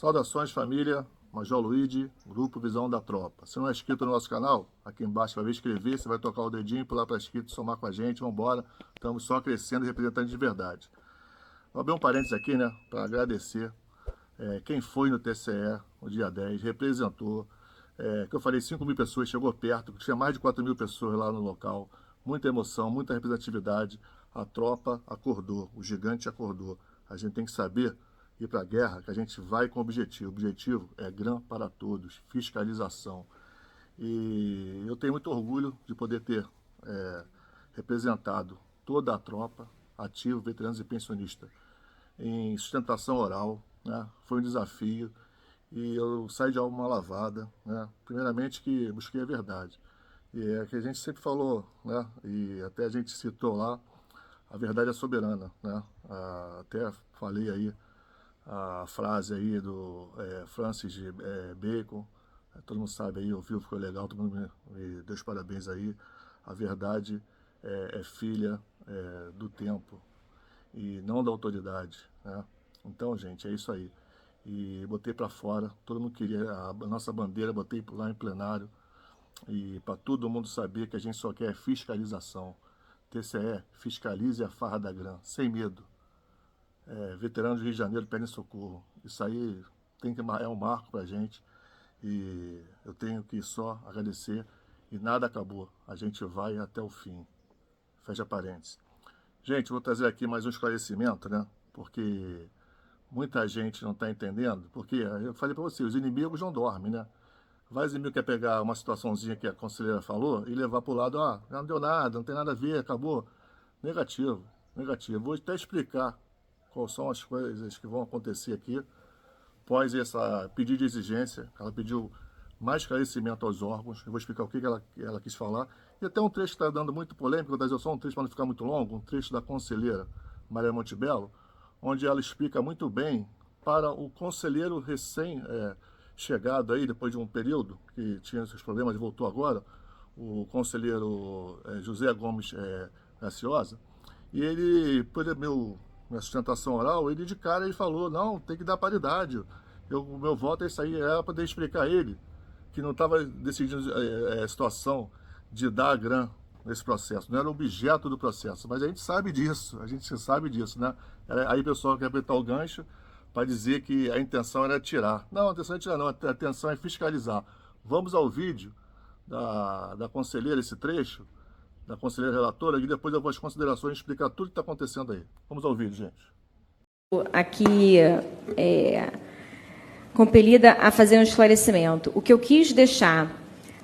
Saudações, família. Major Luigi, Grupo Visão da Tropa. Se não é inscrito no nosso canal, aqui embaixo vai ver inscrever, você vai tocar o dedinho, pular para inscrito, somar com a gente, vamos embora. Estamos só crescendo e representando de verdade. Vou abrir um parênteses aqui, né, para agradecer quem foi no TCE no dia 10, representou, que eu falei 5 mil pessoas, chegou perto, tinha mais de 4 mil pessoas lá no local, muita emoção, muita representatividade. A tropa acordou, o gigante acordou. A gente tem que saber ir para a guerra, que a gente vai com objetivo. O objetivo é GRAM para todos, fiscalização. E eu tenho muito orgulho de poder ter representado toda a tropa, ativo, veteranos e pensionistas, em sustentação oral, né? Foi um desafio e eu saí de alma lavada, né? Primeiramente que busquei a verdade. E é que a gente sempre falou, né? E até a gente citou lá, a verdade é soberana, né? Até falei aí a frase aí do Francis Bacon, todo mundo sabe aí, ouviu, ficou legal, todo mundo me deu os parabéns aí. A verdade é filha do tempo e não da autoridade, né? Então, gente, é isso aí. E botei para fora, todo mundo queria a nossa bandeira, botei lá em plenário e para todo mundo saber que a gente só quer fiscalização. TCE, fiscalize a farra da GRAM, sem medo. Veteranos do Rio de Janeiro pedem socorro. Isso aí é um marco para a gente e eu tenho que só agradecer. E nada acabou, a gente vai até o fim. Fecha parênteses. Gente, vou trazer aqui mais um esclarecimento, né? Porque muita gente não está entendendo. Porque eu falei para você, os inimigos não dormem, né? Vai os inimigos quer pegar uma situaçãozinha que a conselheira falou e levar para o lado, não deu nada, não tem nada a ver, acabou. Negativo, negativo. Vou até explicar quais são as coisas que vão acontecer aqui após essa pedido de exigência. Ela pediu mais esclarecimento aos órgãos. Eu vou explicar o que ela quis falar. E até um trecho que está dando muito polêmico, vou trazer só um trecho para não ficar muito longo, um trecho da conselheira Maria Montebello, onde ela explica muito bem para o conselheiro recém-chegado aí, depois de um período que tinha esses problemas e voltou agora, o conselheiro José Gomes Graciosa, e ele, por minha sustentação oral, ele de cara ele falou, não, tem que dar paridade. O meu voto é isso aí, era para poder explicar a ele que não estava decidindo a situação de dar a GRAM nesse processo, não era objeto do processo, mas a gente sabe disso, né? Aí o pessoal quer apertar o gancho para dizer que a intenção era tirar. Não, a intenção é tirar não, a intenção é fiscalizar. Vamos ao vídeo da conselheira, esse trecho, da conselheira relatora, e depois eu vou às considerações explicar tudo que está acontecendo aí. Vamos ao vídeo, gente. Aqui compelida a fazer um esclarecimento. O que eu quis deixar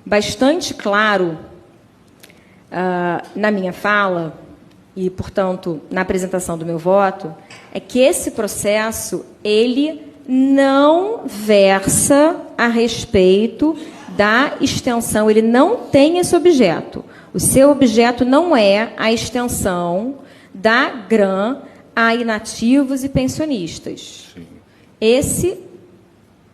bastante claro na minha fala e, portanto, na apresentação do meu voto, é que esse processo, ele não versa a respeito da extensão, ele não tem esse objeto. O seu objeto não é a extensão da GRAM a inativos e pensionistas. Sim. Esse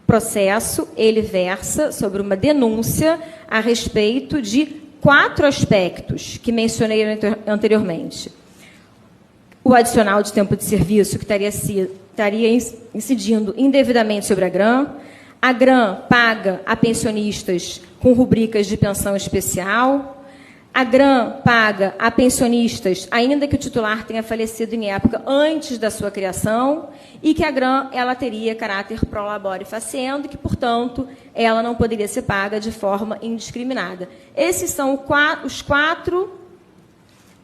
processo, ele versa sobre uma denúncia a respeito de 4 aspectos que mencionei anteriormente. O adicional de tempo de serviço, que estaria incidindo indevidamente sobre a GRAM paga a pensionistas com rubricas de pensão especial, a GRAM paga a pensionistas, ainda que o titular tenha falecido em época antes da sua criação, e que a GRAM ela teria caráter pro labore faciendo, e que, portanto, ela não poderia ser paga de forma indiscriminada. Esses são os 4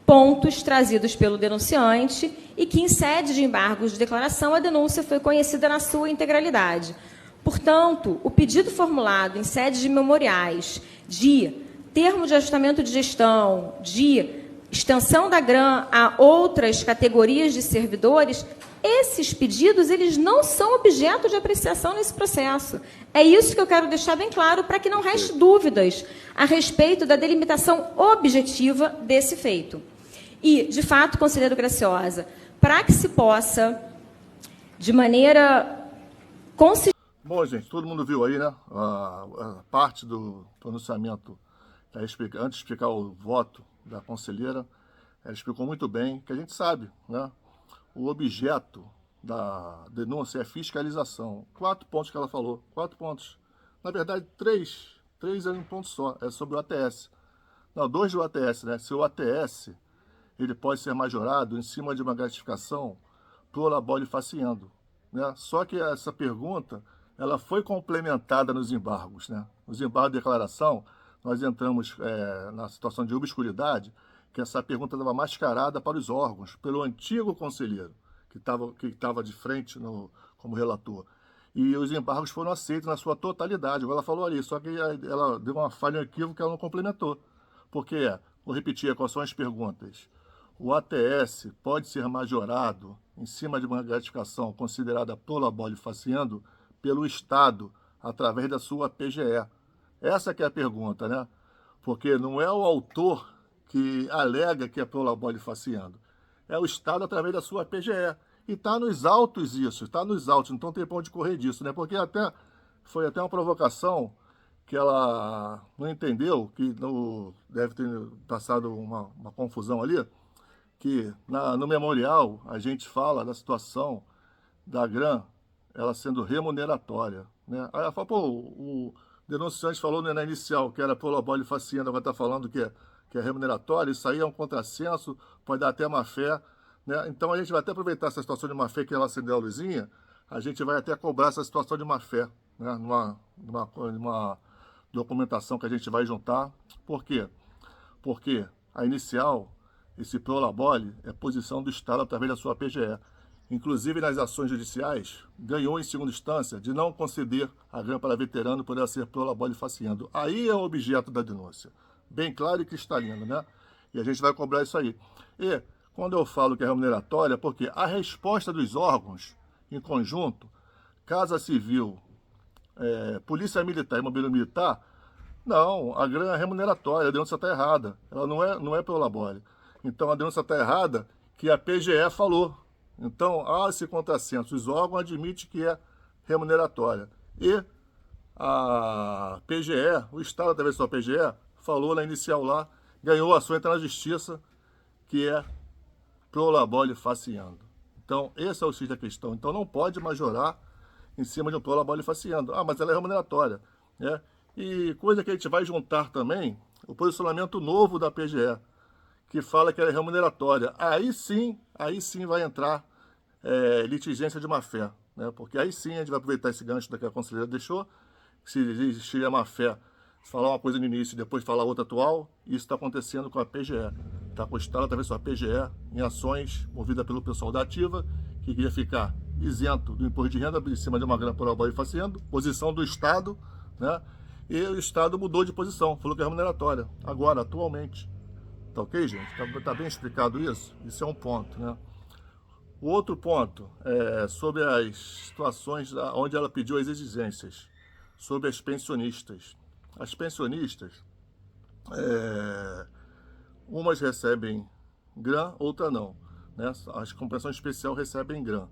pontos trazidos pelo denunciante e que, em sede de embargos de declaração, a denúncia foi conhecida na sua integralidade. Portanto, o pedido formulado em sede de memoriais de termo de ajustamento de gestão, de extensão da GRAM a outras categorias de servidores, esses pedidos eles não são objeto de apreciação nesse processo. É isso que eu quero deixar bem claro para que não reste dúvidas a respeito da delimitação objetiva desse feito. E, de fato, conselheiro Graciosa, para que se possa, de maneira consistente... Bom, gente, todo mundo viu aí, né? A parte do pronunciamento, antes de explicar o voto da conselheira, ela explicou muito bem, que a gente sabe, né? O objeto da denúncia é fiscalização. 4 pontos que ela falou, 4 pontos. Na verdade, 3 é um ponto só, é sobre o ATS. Não, 2 do ATS, né? Se o ATS, ele pode ser majorado em cima de uma gratificação prolabore faciendo, né? Só que essa pergunta, ela foi complementada nos embargos, né? Nos embargos de declaração, nós entramos na situação de obscuridade, que essa pergunta estava mascarada para os órgãos, pelo antigo conselheiro, que estava de frente como relator. E os embargos foram aceitos na sua totalidade. Agora ela falou ali, só que ela deu uma falha equívoca que ela não complementou. Porque, vou repetir quais são as perguntas. O ATS pode ser majorado em cima de uma gratificação considerada prolabore faciendo pelo Estado, através da sua PGE. Essa que é a pergunta, né? Porque não é o autor que alega que é prolabore faciendo. É o Estado através da sua PGE. E está nos autos isso, está nos autos, então tem pra onde correr disso, né? Porque foi até uma provocação que ela não entendeu, que deve ter passado uma confusão ali, que no memorial a gente fala da situação da GRAN, ela sendo remuneratória, né? Aí ela fala, pô, o denunciante falou na inicial que era prolabore faciendo, agora está falando que é remuneratória, isso aí é um contrassenso, pode dar até má fé, né? Então a gente vai até aproveitar essa situação de má fé que ela acendeu a luzinha, a gente vai até cobrar essa situação de má fé, né? Numa documentação que a gente vai juntar. Por quê? Porque a inicial, esse prolabore, é posição do Estado através da sua PGE. Inclusive nas ações judiciais, ganhou em segunda instância de não conceder a GRAN para veterano por ela ser prolabore faciendo. Aí é o objeto da denúncia. Bem claro e cristalino, né? E a gente vai cobrar isso aí. E quando eu falo que é remuneratória, porque a resposta dos órgãos, em conjunto, Casa Civil, Polícia Militar e Mobília Militar, não, a GRAN é remuneratória, a denúncia está errada. Ela não é prolabore. Então a denúncia está errada que a PGE falou. Então há esse contrassenso. Os órgãos admitem que é remuneratória. E a PGE, o Estado através da sua PGE, falou na inicial lá, ganhou a ação, entra na justiça, que é prolabore faciendo. Então esse é o X da questão. Então não pode majorar em cima de um prolabore faciendo. Ah, mas ela é remuneratória, né? E coisa que a gente vai juntar também, o posicionamento novo da PGE, que fala que ela é remuneratória. Aí sim vai entrar litigência de má-fé, né? Porque aí sim a gente vai aproveitar esse gancho que a conselheira deixou, se existiria má-fé, falar uma coisa no início e depois falar outra atual, isso está acontecendo com a PGE. Está constado através da PGE em ações movidas pelo pessoal da Ativa, que queria ficar isento do imposto de renda em cima de uma grana prolabore faciendo, posição do Estado, né? E o Estado mudou de posição, falou que é remuneratória, agora, atualmente. Tá ok, gente? Tá bem explicado isso? Isso é um ponto, né? O outro ponto é sobre as situações onde ela pediu as exigências, sobre as pensionistas. As pensionistas, umas recebem GRAN, outra não, né? As compreensões especial recebem GRAN.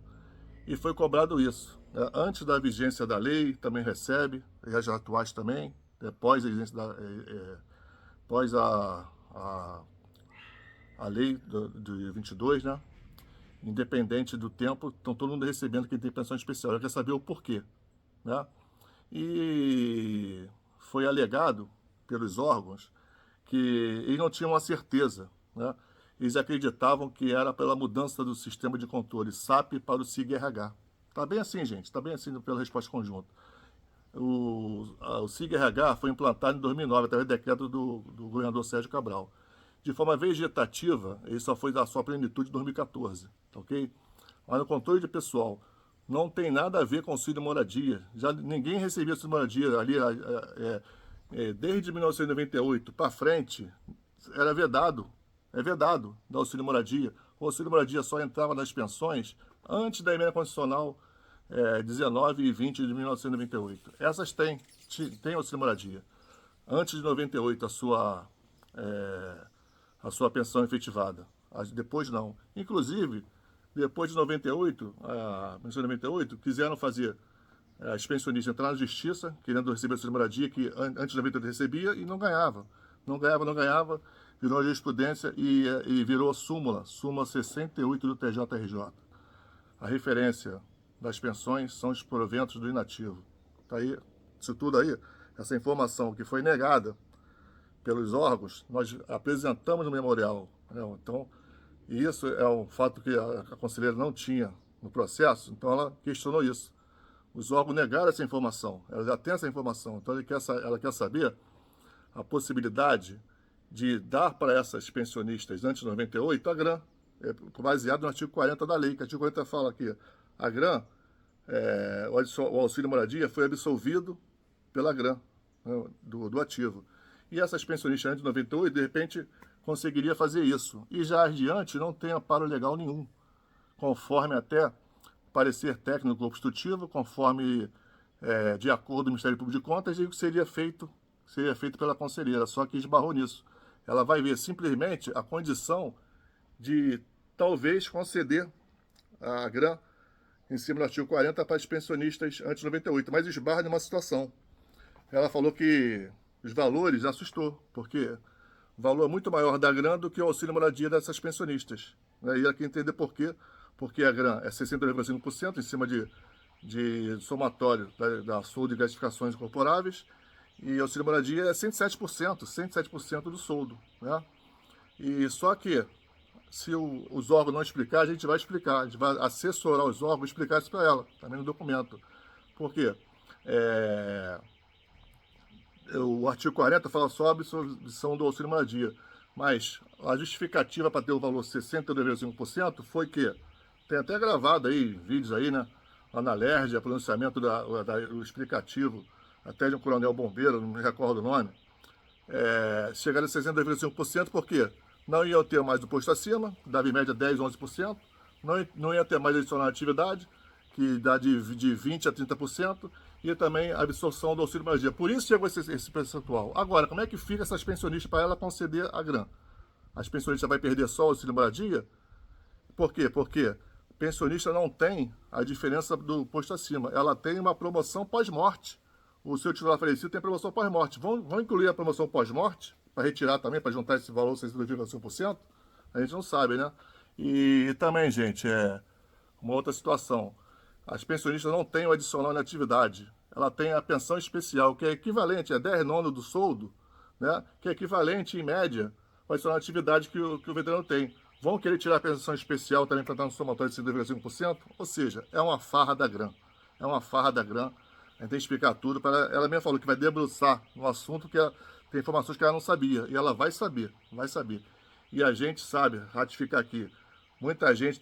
E foi cobrado isso, né? Antes da vigência da lei, também recebe, e as atuais também, após a vigência após a lei de 22, né? Independente do tempo, estão todo mundo recebendo quem tem pensão especial. Ela quer saber o porquê, né? E foi alegado pelos órgãos que eles não tinham a certeza, né? Eles acreditavam que era pela mudança do sistema de controle SAP para o SIG-RH. Está bem assim, gente, está bem assim pela resposta conjunta. O SIG-RH foi implantado em 2009, através do decreto do governador Sérgio Cabral. De forma vegetativa, ele só foi da sua plenitude em 2014, ok? Mas no controle de pessoal, não tem nada a ver com auxílio moradia. Já ninguém recebia auxílio moradia ali, desde 1998 para frente, era vedado. É vedado dar auxílio moradia. O auxílio moradia só entrava nas pensões antes da emenda constitucional 19 e 20 de 1998. Essas têm auxílio moradia. Antes de 98, a sua pensão efetivada. Depois não. Inclusive, depois de 98, a pensão de 98, quiseram fazer as pensionistas entrar na justiça, querendo receber auxílio moradia, que antes de 98 recebia e não ganhava. Não ganhava, virou a jurisprudência e virou a súmula 68 do TJRJ. a referência das pensões são os proventos do inativo. Tá aí, isso tudo aí, essa informação que foi negada pelos órgãos, nós apresentamos no memorial, né? Então, isso é um fato que a conselheira não tinha no processo, então ela questionou isso. Os órgãos negaram essa informação, ela já tem essa informação, então ela quer saber a possibilidade de dar para essas pensionistas antes de 98 a GRAM, baseado no artigo 40 da lei, que o artigo 40 fala que a GRAM, o auxílio moradia foi absolvido pela GRAM, né, do ativo. E essas pensionistas antes de 98, de repente, conseguiria fazer isso. E já adiante não tem amparo legal nenhum, conforme até parecer técnico obstrutivo, conforme de acordo do Ministério Público de Contas, e seria feito pela conselheira, só que esbarrou nisso. Ela vai ver simplesmente a condição de talvez conceder a GRAM em cima do artigo 40 para os pensionistas antes de 98, mas esbarra numa situação. Ela falou que os valores assustou, porque o valor é muito maior da GRAM do que o auxílio moradia dessas pensionistas. E ela quer entender por quê. Porque a GRAM é 60,5% em cima de somatório da soldo e gratificações incorporáveis, e o auxílio moradia é 107% do soldo, né? E só que, se os órgãos não explicar, a gente vai explicar, a gente vai assessorar os órgãos e explicar isso para ela, também no documento. Por quê? O artigo 40 fala só a absolvição do auxílio moradia, mas a justificativa para ter o valor 60,5% foi que, tem até gravado aí, vídeos aí, né, lá na LERJ, o pronunciamento do explicativo, até de um coronel bombeiro, não me recordo o nome, chegaram a 62,5%, porque não iam ter mais o posto acima, que dava em média 10, 11%, não ia ter mais adicional atividade, que dá de 20% a 30%, e também a absorção do auxílio moradia. Por isso chegou esse percentual. Agora, como é que fica essas pensionistas para ela conceder a GRAM? As pensionistas vai perder só o auxílio moradia? Por quê? Porque pensionista não tem a diferença do posto acima. Ela tem uma promoção pós-morte. O seu titular falecido tem promoção pós-morte. Vão incluir a promoção pós-morte? Para retirar também, para juntar esse valor 62,5%? A gente não sabe, né? E também, gente, uma outra situação. As pensionistas não têm o adicional na atividade. Ela tem a pensão especial, que é equivalente a 10/9 do soldo, né? Que é equivalente, em média, ao adicional na atividade que o veterano tem. Vão querer tirar a pensão especial também para estar no somatório de 5,5%? Ou seja, é uma farra da GRAM. É uma farra da GRAM. A gente tem que explicar tudo. Ela mesma falou que vai debruçar no assunto, que tem informações que ela não sabia. E ela vai saber, vai saber. E a gente sabe, ratificar aqui, muita gente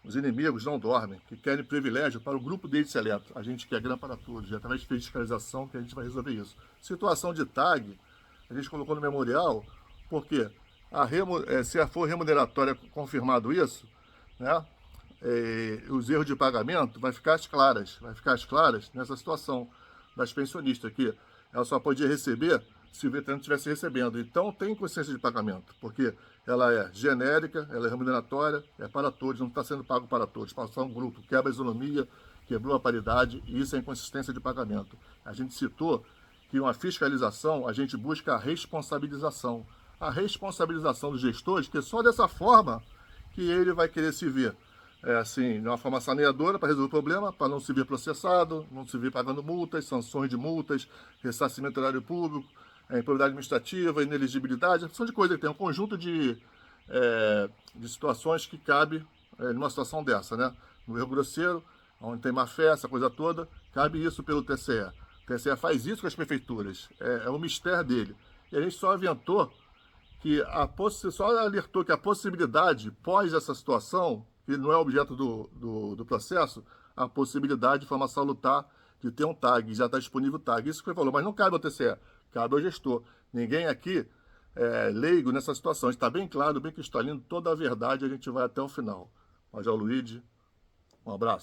os inimigos não dormem, que querem privilégio para o grupo deles seleto. A gente quer GRAM para todos, e através de fiscalização que a gente vai resolver isso. Situação de tag, a gente colocou no memorial, porque se for remuneratória confirmado isso, né, os erros de pagamento vai ficar às claras nessa situação das pensionistas, que ela só podia receber se o veterano estivesse recebendo. Então tem consciência de pagamento, porque ela é genérica, ela é remuneratória, é para todos, não está sendo pago para todos. Passar um grupo, quebra a isonomia, quebrou a paridade, e isso é inconsistência de pagamento. A gente citou que uma fiscalização, a gente busca a responsabilização dos gestores, que é só dessa forma que ele vai querer se ver, assim, de uma forma saneadora para resolver o problema, para não se ver processado, não se ver pagando multas, sanções de multas, ressarcimento horário público, improbidade administrativa, ineligibilidade, são de coisas que tem um conjunto de situações que cabe numa situação dessa, né? No erro grosseiro, onde tem má fé, essa coisa toda, cabe isso pelo TCE. O TCE faz isso com as prefeituras, é o mistério dele. E a gente só aventou só alertou que a possibilidade, pós essa situação, que não é objeto do processo, a possibilidade de forma salutar de ter um tag, já está disponível o tag. Isso que ele falou, mas não cabe ao TCE, cabe ao gestor. Ninguém aqui leigo nessa situação. Está bem claro, bem cristalino, toda a verdade, a gente vai até o final. Major Luigi, um abraço.